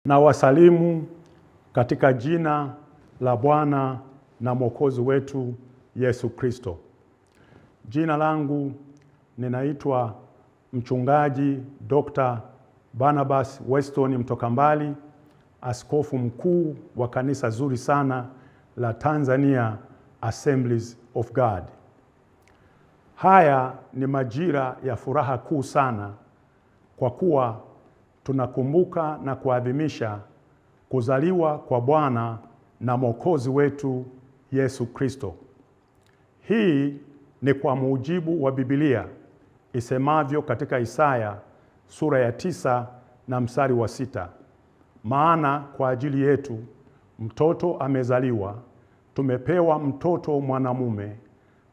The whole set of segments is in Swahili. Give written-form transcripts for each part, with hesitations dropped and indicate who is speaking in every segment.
Speaker 1: Na wasalimu katika jina la Bwana na Mwokozi wetu Yesu Kristo. Jina langu ninaitwa Mchungaji Dr. Barnabas Weston Mtokambali, askofu mkuu wa kanisa zuri sana la Tanzania Assemblies of God. Haya ni majira ya furaha kuu sana kwa kuwa tunakumbuka na kuadhimisha kuzaliwa kwa Bwana na Mwokozi wetu Yesu Kristo. Hii ni kwa mujibu wa Biblia isemavyo katika Isaya sura ya 9 na mstari wa 6. Maana kwa ajili yetu mtoto amezaliwa, tumepewa mtoto mwanamume,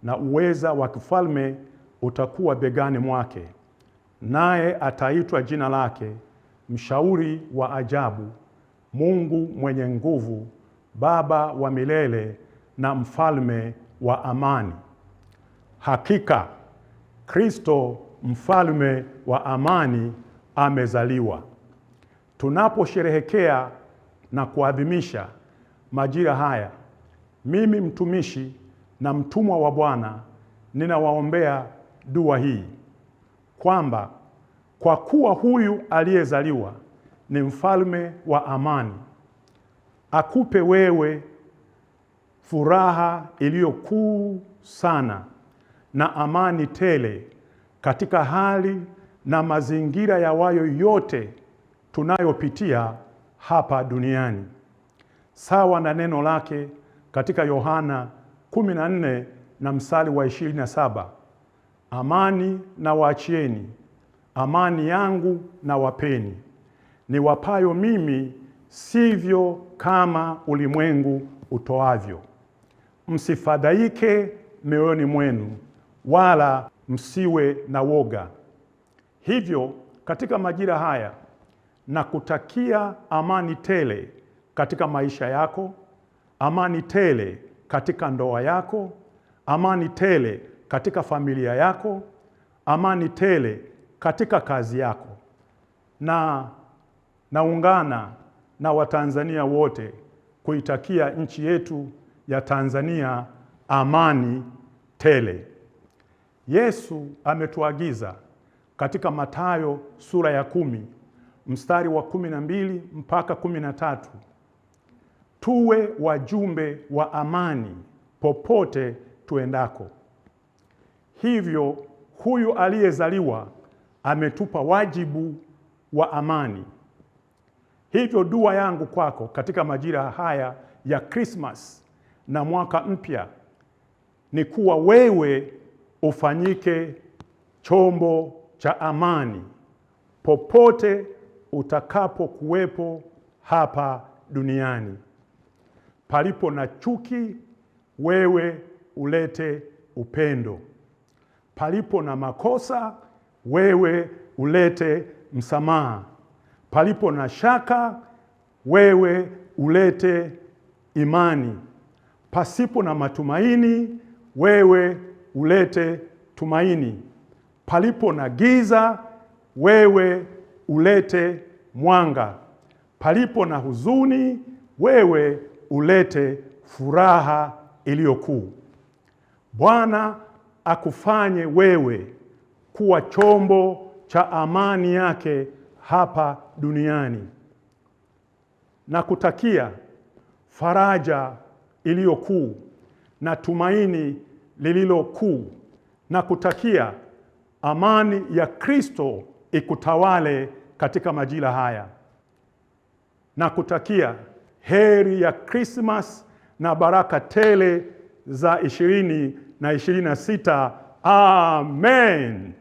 Speaker 1: na uweza wa kifalme utakuwa begani mwake. Naye ataitwa jina lake Mshauri wa Ajabu, Mungu mwenye nguvu, Baba wa milele na Mfalme wa amani. Hakika Kristo Mfalme wa amani amezaliwa. Tunaposherehekea na kuadhimisha majira haya, mimi mtumishi na mtumwa wa Bwana ninawaombea dua hii kwamba kwa kuwa huyu aliyezaliwa ni mfalme wa amani, akupe wewe furaha iliyokuu sana na amani tele katika hali na mazingira ya wayo yote tunayopitia hapa duniani. Sawa na neno lake katika Yohana 14 na mstari wa 27. Amani na waachieni, amani yangu na wapeni. Niwapayo mimi, sivyo kama ulimwengu utoavyo. Msifadhaike mioyoni mwenu, wala msiwe na woga. Hivyo katika majira haya na kutakia amani tele katika maisha yako, amani tele katika ndoa yako, amani tele katika familia yako, amani tele katika kazi yako. Na naungana na Watanzania wote kuitakia nchi yetu ya Tanzania amani tele. Yesu ametuagiza katika Mathayo sura ya 10 mstari wa 12 mpaka 13, tuwe wajumbe wa amani popote tuendako. Hivyo huyu aliyezaliwa ametupa wajibu wa amani. Hivyo dua yangu kwako katika majira haya ya Christmas na mwaka mpya ni kuwa wewe ufanyike chombo cha amani popote utakapokuwepo hapa duniani. Palipo na chuki, wewe ulete upendo. Palipo na makosa, wewe ulete msamaha. Palipo na shaka, wewe ulete imani. Pasipo na matumaini, wewe ulete tumaini. Palipo na giza, wewe ulete mwanga. Palipo na huzuni, wewe ulete furaha iliyokuu. Bwana akufanye wewe kuwa chombo cha amani yake hapa duniani. Na kutakia faraja iliyokuu na tumaini lililokuu. Na kutakia amani ya Kristo ikutawale katika majira haya. Na kutakia heri ya Christmas na baraka tele za 2026. Amen.